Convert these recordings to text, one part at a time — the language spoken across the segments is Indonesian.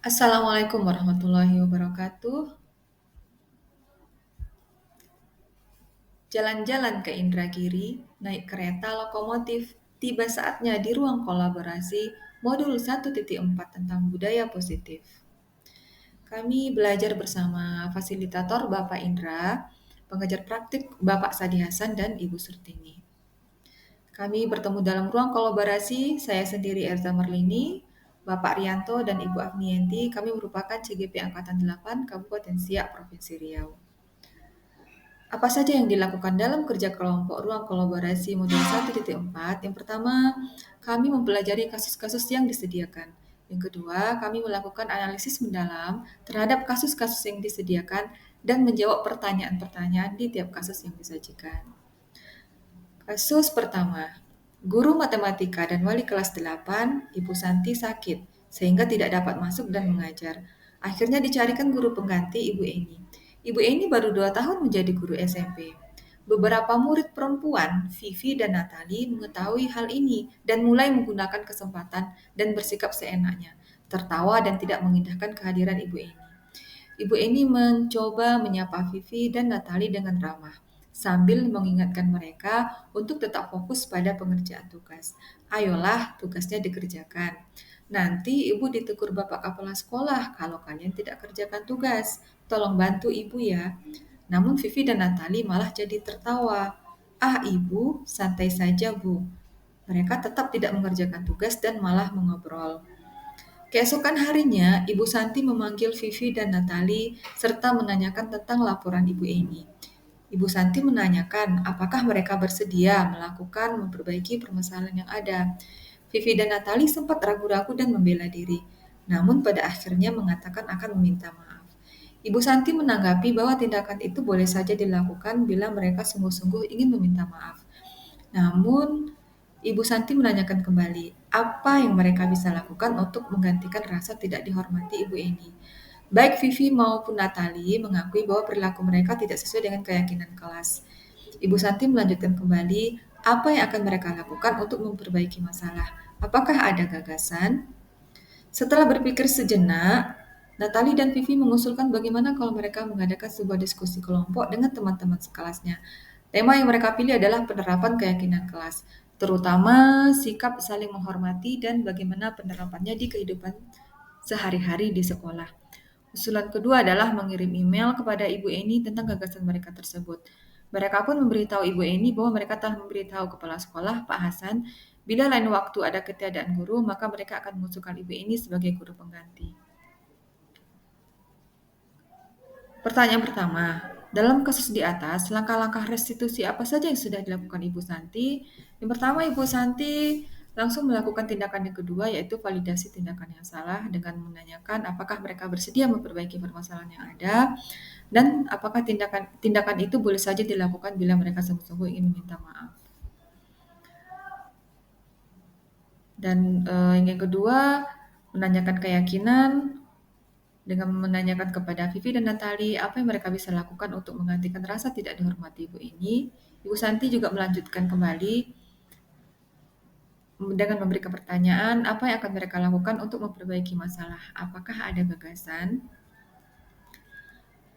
Assalamualaikum warahmatullahi wabarakatuh. Jalan-jalan ke Indragiri, naik kereta lokomotif, tiba saatnya di ruang kolaborasi modul 1.4 tentang budaya positif. Kami belajar bersama fasilitator Bapak Indra, pengajar praktik Bapak Sadi Hasan dan Ibu Surtini. Kami bertemu dalam ruang kolaborasi, saya sendiri Erza Merlini, Bapak Rianto dan Ibu Agnienti. Kami merupakan CGP Angkatan 8 Kabupaten Siak, Provinsi Riau. Apa saja yang dilakukan dalam kerja kelompok ruang kolaborasi modul 1.4? Yang pertama, kami mempelajari kasus-kasus yang disediakan. Yang kedua, kami melakukan analisis mendalam terhadap kasus-kasus yang disediakan dan menjawab pertanyaan-pertanyaan di tiap kasus yang disajikan. Kasus pertama, guru matematika dan wali kelas 8, Ibu Santi sakit, sehingga tidak dapat masuk dan mengajar. Akhirnya dicarikan guru pengganti Ibu Eni. Ibu Eni baru 2 tahun menjadi guru SMP. Beberapa murid perempuan, Vivi dan Natali, mengetahui hal ini dan mulai menggunakan kesempatan dan bersikap seenaknya, tertawa dan tidak mengindahkan kehadiran Ibu Eni. Ibu Eni mencoba menyapa Vivi dan Natali dengan ramah, sambil mengingatkan mereka untuk tetap fokus pada pengerjaan tugas. Ayolah, tugasnya dikerjakan. Nanti ibu ditegur bapak kepala sekolah kalau kalian tidak kerjakan tugas. Tolong bantu ibu ya. Namun Vivi dan Natali malah jadi tertawa. Ah ibu, santai saja bu. Mereka tetap tidak mengerjakan tugas dan malah mengobrol. Keesokan harinya, Ibu Santi memanggil Vivi dan Natali serta menanyakan tentang laporan Ibu Eni. Ibu Santi menanyakan apakah mereka bersedia melakukan memperbaiki permasalahan yang ada. Vivi dan Natali sempat ragu-ragu dan membela diri, namun pada akhirnya mengatakan akan meminta maaf. Ibu Santi menanggapi bahwa tindakan itu boleh saja dilakukan bila mereka sungguh-sungguh ingin meminta maaf. Namun, Ibu Santi menanyakan kembali, apa yang mereka bisa lakukan untuk menggantikan rasa tidak dihormati Ibu Eni. Baik Vivi maupun Natali mengakui bahwa perilaku mereka tidak sesuai dengan keyakinan kelas. Ibu Santi melanjutkan kembali, apa yang akan mereka lakukan untuk memperbaiki masalah? Apakah ada gagasan? Setelah berpikir sejenak, Natali dan Vivi mengusulkan bagaimana kalau mereka mengadakan sebuah diskusi kelompok dengan teman-teman sekelasnya. Tema yang mereka pilih adalah penerapan keyakinan kelas, terutama sikap saling menghormati dan bagaimana penerapannya di kehidupan sehari-hari di sekolah. Usulan kedua adalah mengirim email kepada Ibu Eni tentang gagasan mereka tersebut. Mereka pun memberitahu Ibu Eni bahwa mereka telah memberitahu kepala sekolah, Pak Hasan, bila lain waktu ada ketiadaan guru, maka mereka akan mengusulkan Ibu Eni sebagai guru pengganti. Pertanyaan pertama, dalam kasus di atas, langkah-langkah restitusi apa saja yang sudah dilakukan Ibu Santi? Yang pertama, Ibu Santi langsung melakukan tindakan yang kedua, yaitu validasi tindakan yang salah dengan menanyakan apakah mereka bersedia memperbaiki permasalahan yang ada dan apakah tindakan itu boleh saja dilakukan bila mereka sungguh-sungguh ingin meminta maaf. Dan yang kedua, menanyakan keyakinan dengan menanyakan kepada Vivi dan Natali apa yang mereka bisa lakukan untuk menggantikan rasa tidak dihormati Ibu ini. Ibu Santi juga melanjutkan kembali dengan memberikan pertanyaan apa yang akan mereka lakukan untuk memperbaiki masalah. Apakah ada gagasan?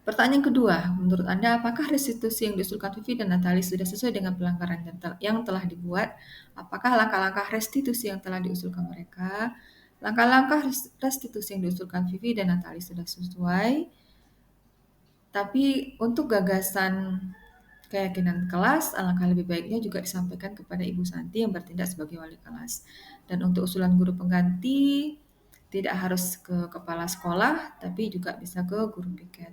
Pertanyaan kedua, menurut Anda apakah restitusi yang diusulkan Vivi dan Natali sudah sesuai dengan pelanggaran yang telah dibuat? Apakah langkah-langkah restitusi yang telah diusulkan mereka? Langkah-langkah restitusi yang diusulkan Vivi dan Natali sudah sesuai, tapi untuk gagasan keyakinan kelas, alangkah lebih baiknya juga disampaikan kepada Ibu Santi yang bertindak sebagai wali kelas. Dan untuk usulan guru pengganti, tidak harus ke kepala sekolah, tapi juga bisa ke guru piket.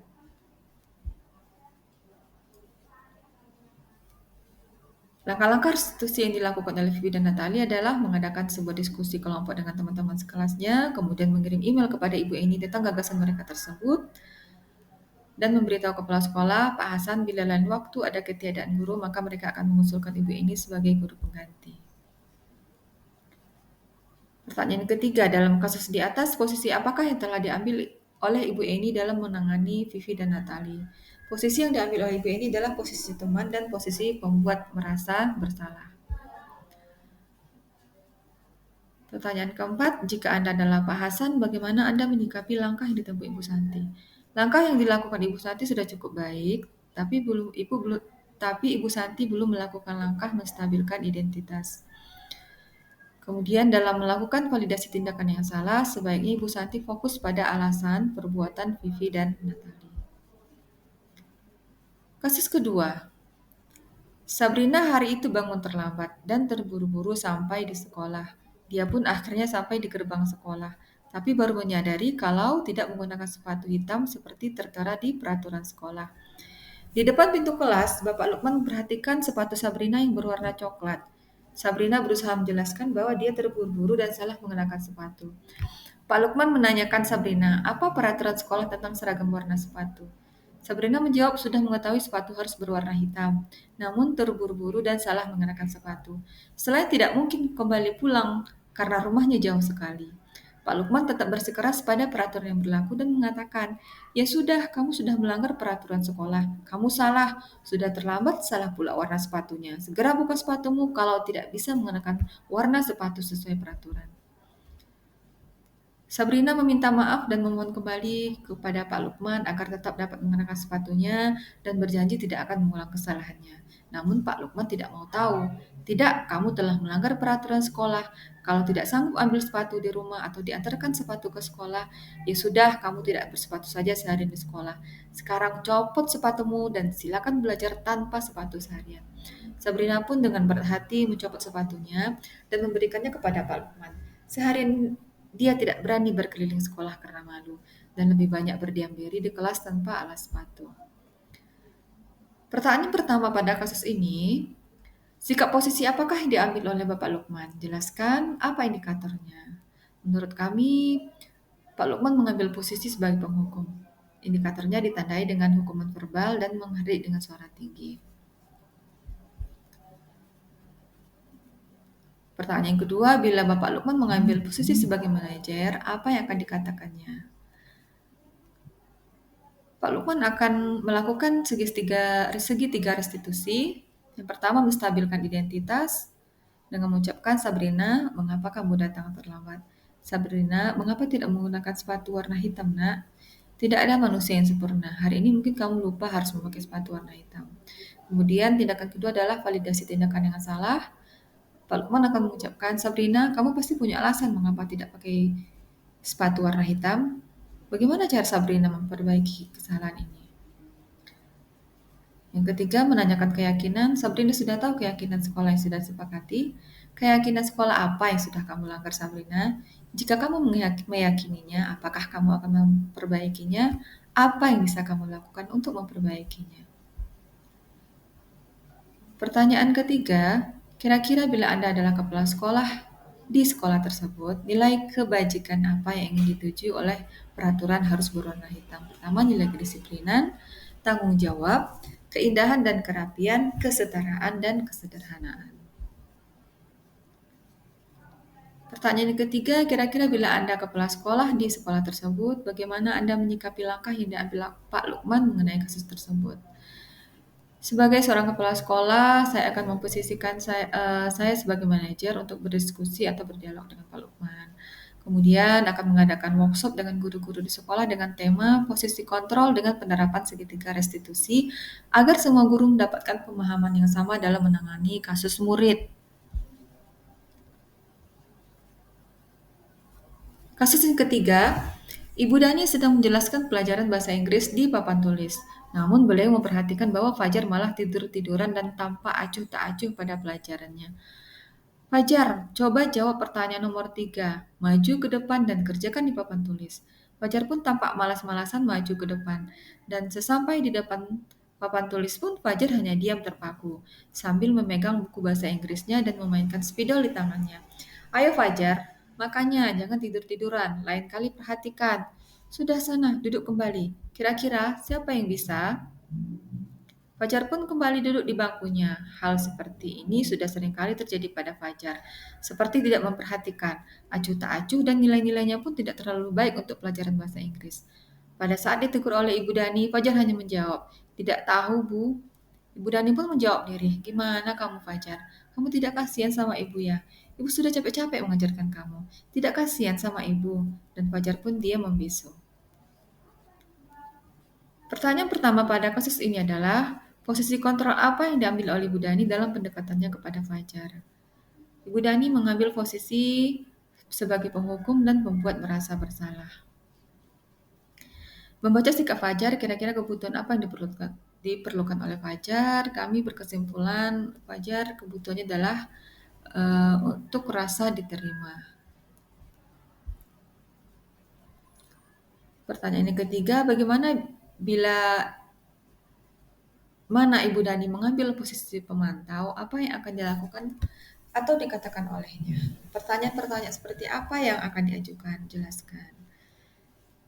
Langkah-langkah restitusi yang dilakukan oleh Vivi dan Natali adalah mengadakan sebuah diskusi kelompok dengan teman-teman sekelasnya, kemudian mengirim email kepada Ibu Eni tentang gagasan mereka tersebut, dan memberitahu kepala sekolah, Pak Hasan, bila lain waktu ada ketiadaan guru, maka mereka akan mengusulkan Ibu Eni sebagai guru pengganti. Pertanyaan ketiga, dalam kasus di atas, posisi apakah yang telah diambil oleh Ibu Eni dalam menangani Vivi dan Natali? Posisi yang diambil oleh Ibu Eni adalah posisi teman dan posisi pembuat merasa bersalah. Pertanyaan keempat, jika Anda adalah Pak Hasan, bagaimana Anda menyikapi langkah yang ditempuh Ibu Santi? Langkah yang dilakukan Ibu Santi sudah cukup baik, tapi Ibu Santi belum melakukan langkah menstabilkan identitas. Kemudian dalam melakukan validasi tindakan yang salah, sebaiknya Ibu Santi fokus pada alasan perbuatan Vivi dan Natali. Kasus kedua, Sabrina hari itu bangun terlambat dan terburu-buru sampai di sekolah. Dia pun akhirnya sampai di gerbang sekolah, tapi baru menyadari kalau tidak menggunakan sepatu hitam seperti tertera di peraturan sekolah. Di depan pintu kelas, Bapak Lukman memperhatikan sepatu Sabrina yang berwarna coklat. Sabrina berusaha menjelaskan bahwa dia terburu-buru dan salah mengenakan sepatu. Pak Lukman menanyakan Sabrina, apa peraturan sekolah tentang seragam warna sepatu? Sabrina menjawab sudah mengetahui sepatu harus berwarna hitam, namun terburu-buru dan salah mengenakan sepatu. Selain tidak mungkin kembali pulang karena rumahnya jauh sekali. Pak Lukman tetap bersikeras pada peraturan yang berlaku dan mengatakan, ya sudah, kamu sudah melanggar peraturan sekolah. Kamu salah, sudah terlambat, salah pula warna sepatunya. Segera buka sepatumu kalau tidak bisa mengenakan warna sepatu sesuai peraturan. Sabrina meminta maaf dan memohon kembali kepada Pak Lukman agar tetap dapat mengenakan sepatunya dan berjanji tidak akan mengulang kesalahannya. Namun Pak Lukman tidak mau tahu. Tidak, kamu telah melanggar peraturan sekolah. Kalau tidak sanggup ambil sepatu di rumah atau diantarkan sepatu ke sekolah, ya sudah, kamu tidak bersepatu saja seharian di sekolah. Sekarang copot sepatumu dan silakan belajar tanpa sepatu seharian. Sabrina pun dengan berat hati mencopot sepatunya dan memberikannya kepada Pak Lukman. Seharian dia tidak berani berkeliling sekolah karena malu dan lebih banyak berdiam diri di kelas tanpa alas sepatu. Pertanyaan pertama pada kasus ini, sikap posisi apakah yang diambil oleh Bapak Lukman? Jelaskan apa indikatornya. Menurut kami, Pak Lukman mengambil posisi sebagai penghukum. Indikatornya ditandai dengan hukuman verbal dan menghardik dengan suara tinggi. Pertanyaan yang kedua, bila Bapak Lukman mengambil posisi sebagai manajer, apa yang akan dikatakannya? Pak Lukman akan melakukan segitiga restitusi. Yang pertama, menstabilkan identitas dengan mengucapkan, Sabrina, mengapa kamu datang terlambat? Sabrina, mengapa tidak menggunakan sepatu warna hitam, nak? Tidak ada manusia yang sempurna. Hari ini mungkin kamu lupa harus memakai sepatu warna hitam. Kemudian tindakan kedua adalah validasi tindakan yang salah. Pak Lukman akan mengucapkan, Sabrina, kamu pasti punya alasan mengapa tidak pakai sepatu warna hitam. Bagaimana cara Sabrina memperbaiki kesalahan ini? Yang ketiga, menanyakan keyakinan. Sabrina sudah tahu keyakinan sekolah yang sudah disepakati. Keyakinan sekolah apa yang sudah kamu langgar, Sabrina? Jika kamu meyakininya, apakah kamu akan memperbaikinya? Apa yang bisa kamu lakukan untuk memperbaikinya? Pertanyaan ketiga, kira-kira bila Anda adalah kepala sekolah di sekolah tersebut, nilai kebajikan apa yang ingin dituju oleh peraturan harus berwarna hitam? Pertama, nilai kedisiplinan, tanggung jawab, keindahan dan kerapian, kesetaraan dan kesederhanaan. Pertanyaan yang ketiga, kira-kira bila Anda kepala sekolah di sekolah tersebut, bagaimana Anda menyikapi langkah yang diambil Pak Lukman mengenai kasus tersebut? Sebagai seorang kepala sekolah, saya akan memposisikan saya sebagai manajer untuk berdiskusi atau berdialog dengan Pak Lukman. Kemudian akan mengadakan workshop dengan guru-guru di sekolah dengan tema posisi kontrol dengan penerapan segitiga restitusi agar semua guru mendapatkan pemahaman yang sama dalam menangani kasus murid. Kasus yang ketiga, Ibu Dani sedang menjelaskan pelajaran bahasa Inggris di papan tulis. Namun beliau memperhatikan bahwa Fajar malah tidur-tiduran dan tampak acuh tak acuh pada pelajarannya. Fajar, coba jawab pertanyaan nomor 3. Maju ke depan dan kerjakan di papan tulis. Fajar pun tampak malas-malasan maju ke depan. Dan sesampai di depan papan tulis pun Fajar hanya diam terpaku, sambil memegang buku bahasa Inggrisnya dan memainkan spidol di tangannya. Ayo Fajar, makanya jangan tidur-tiduran, lain kali perhatikan. Sudah sana, duduk kembali. Kira-kira siapa yang bisa? Fajar pun kembali duduk di bangkunya. Hal seperti ini sudah sering kali terjadi pada Fajar. Seperti tidak memperhatikan, acuh tak acuh dan nilai-nilainya pun tidak terlalu baik untuk pelajaran bahasa Inggris. Pada saat ditegur oleh Ibu Dani, Fajar hanya menjawab, "Tidak tahu, Bu." Ibu Dani pun menjawab lirih, "Gimana kamu, Fajar? Kamu tidak kasihan sama ibu ya? Ibu sudah capek-capek mengajarkan kamu. Tidak kasihan sama ibu? Dan Fajar pun dia membisu. Pertanyaan pertama pada kasus ini adalah, posisi kontrol apa yang diambil oleh Ibu Dani dalam pendekatannya kepada Fajar? Ibu Dani mengambil posisi sebagai penghukum dan pembuat merasa bersalah. Membaca sikap Fajar, kira-kira kebutuhan apa yang diperlukan oleh Fajar? Kami berkesimpulan Fajar kebutuhannya adalah untuk rasa diterima. Pertanyaan yang ketiga, bagaimana bila mana Ibu Dani mengambil posisi pemantau, apa yang akan dilakukan atau dikatakan olehnya? Pertanyaan-pertanyaan seperti apa yang akan diajukan? Jelaskan.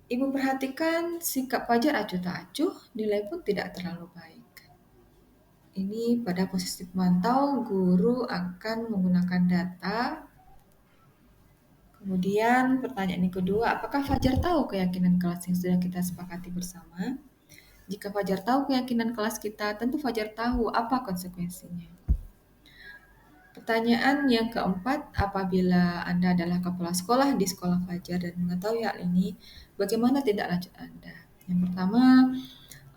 Ibu perhatikan sikap Fajar acuh tak acuh, nilai pun tidak terlalu baik. Ini pada posisi pemantau, guru akan menggunakan data. Kemudian pertanyaan yang kedua, apakah Fajar tahu keyakinan kelas yang sudah kita sepakati bersama? Jika Fajar tahu keyakinan kelas kita, tentu Fajar tahu apa konsekuensinya. Pertanyaan yang keempat, apabila Anda adalah kepala sekolah di sekolah Fajar dan mengetahui hal ini, bagaimana tindak lanjut Anda? Yang pertama,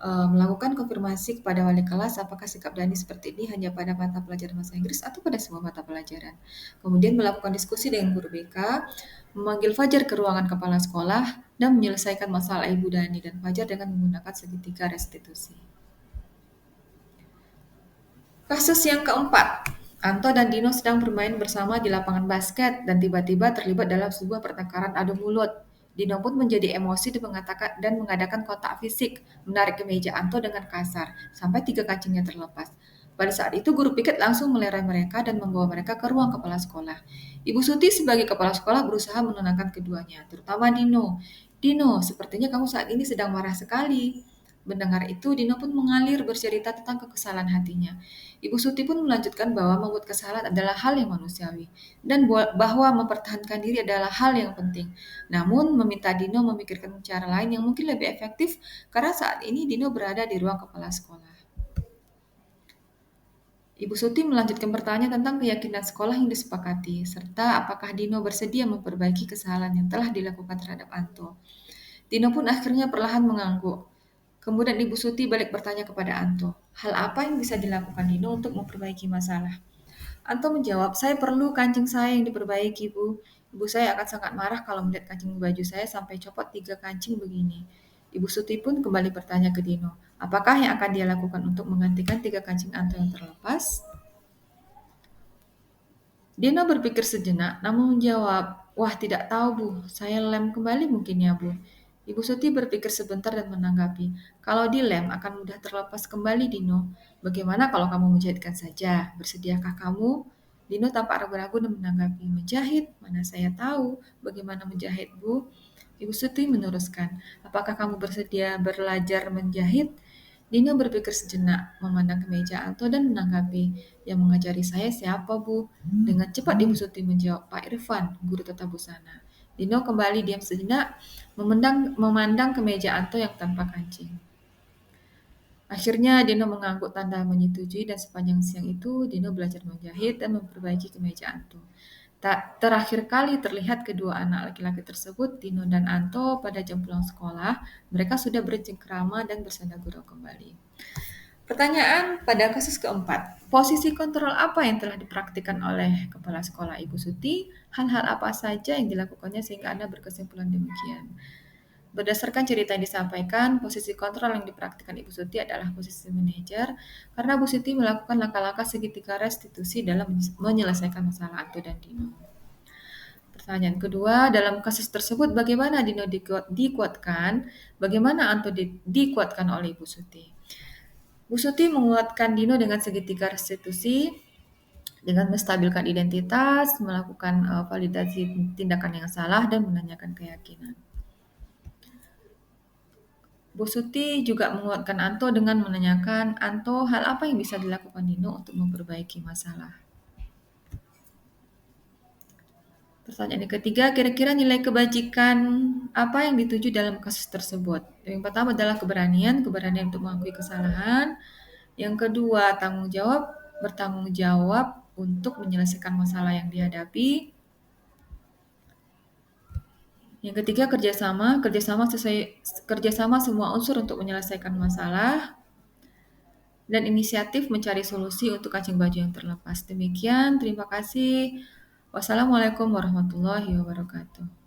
melakukan konfirmasi kepada wali kelas apakah sikap Dani seperti ini hanya pada mata pelajaran bahasa Inggris atau pada semua mata pelajaran. Kemudian melakukan diskusi dengan guru BK, memanggil Fajar ke ruangan kepala sekolah, dan menyelesaikan masalah Ibu Dani dan Fajar dengan menggunakan segitiga restitusi. Kasus yang keempat, Anto dan Dino sedang bermain bersama di lapangan basket dan tiba-tiba terlibat dalam sebuah pertengkaran adu mulut. Dino pun menjadi emosi dan mengadakan kontak fisik, menarik kemeja Anto dengan kasar, sampai 3 kancingnya terlepas. Pada saat itu guru piket langsung melerai mereka dan membawa mereka ke ruang kepala sekolah. Ibu Suti sebagai kepala sekolah berusaha menenangkan keduanya, terutama Dino. Dino, sepertinya kamu saat ini sedang marah sekali. Mendengar itu, Dino pun mengalir bercerita tentang kekesalan hatinya. Ibu Suti pun melanjutkan bahwa membuat kesalahan adalah hal yang manusiawi dan bahwa mempertahankan diri adalah hal yang penting. Namun, meminta Dino memikirkan cara lain yang mungkin lebih efektif karena saat ini Dino berada di ruang kepala sekolah. Ibu Suti melanjutkan pertanyaan tentang keyakinan sekolah yang disepakati, serta apakah Dino bersedia memperbaiki kesalahan yang telah dilakukan terhadap Anto. Dino pun akhirnya perlahan mengangguk. Kemudian Ibu Suti balik bertanya kepada Anto, hal apa yang bisa dilakukan Dino untuk memperbaiki masalah? Anto menjawab, saya perlu kancing saya yang diperbaiki, Bu. Ibu saya akan sangat marah kalau melihat kancing baju saya sampai copot 3 kancing begini. Ibu Suti pun kembali bertanya ke Dino, apakah yang akan dia lakukan untuk menggantikan 3 kancing Anto yang terlepas? Dino berpikir sejenak, namun menjawab, wah tidak tahu Bu, saya lem kembali mungkin ya Bu. Ibu Suti berpikir sebentar dan menanggapi, kalau dilem akan mudah terlepas kembali Dino. Bagaimana kalau kamu menjahitkan saja? Bersediakah kamu? Dino tampak ragu-ragu dan menanggapi, menjahit? Mana saya tahu bagaimana menjahit Bu? Ibu Suti meneruskan, apakah kamu bersedia belajar menjahit? Dino berpikir sejenak, memandang ke meja Anto dan menanggapi, yang mengajari saya siapa Bu? Dengan cepat Ibu Suti menjawab, Pak Irfan, guru tata busana. Dino kembali diam sejenak, memandang ke meja Anto yang tanpa kancing. Akhirnya Dino mengangguk tanda menyetujui dan sepanjang siang itu Dino belajar menjahit dan memperbaiki kemeja Anto. Terakhir kali terlihat kedua anak laki-laki tersebut, Dino dan Anto, pada jam pulang sekolah. Mereka sudah bercengkrama dan bersenda gurau kembali. Pertanyaan pada kasus keempat, posisi kontrol apa yang telah dipraktikkan oleh Kepala Sekolah Ibu Suti? Hal-hal apa saja yang dilakukannya sehingga Anda berkesimpulan demikian? Berdasarkan cerita yang disampaikan, posisi kontrol yang dipraktikkan Ibu Suti adalah posisi manajer karena Bu Suti melakukan langkah-langkah segitiga restitusi dalam menyelesaikan masalah Anto dan Dino. Pertanyaan kedua, dalam kasus tersebut bagaimana Dino dikuatkan, bagaimana Anto dikuatkan oleh Ibu Suti? Bu Suti menguatkan Dino dengan segitiga restitusi, dengan menstabilkan identitas, melakukan validasi tindakan yang salah, dan menanyakan keyakinan. Bu Suti juga menguatkan Anto dengan menanyakan, Anto, hal apa yang bisa dilakukan Dino untuk memperbaiki masalah? Pertanyaan yang ketiga, kira-kira nilai kebajikan apa yang dituju dalam kasus tersebut? Yang pertama adalah keberanian untuk mengakui kesalahan. Yang kedua, bertanggung jawab untuk menyelesaikan masalah yang dihadapi. Yang ketiga, kerjasama semua unsur untuk menyelesaikan masalah, dan inisiatif mencari solusi untuk kancing baju yang terlepas. Demikian, terima kasih. Wassalamualaikum warahmatullahi wabarakatuh.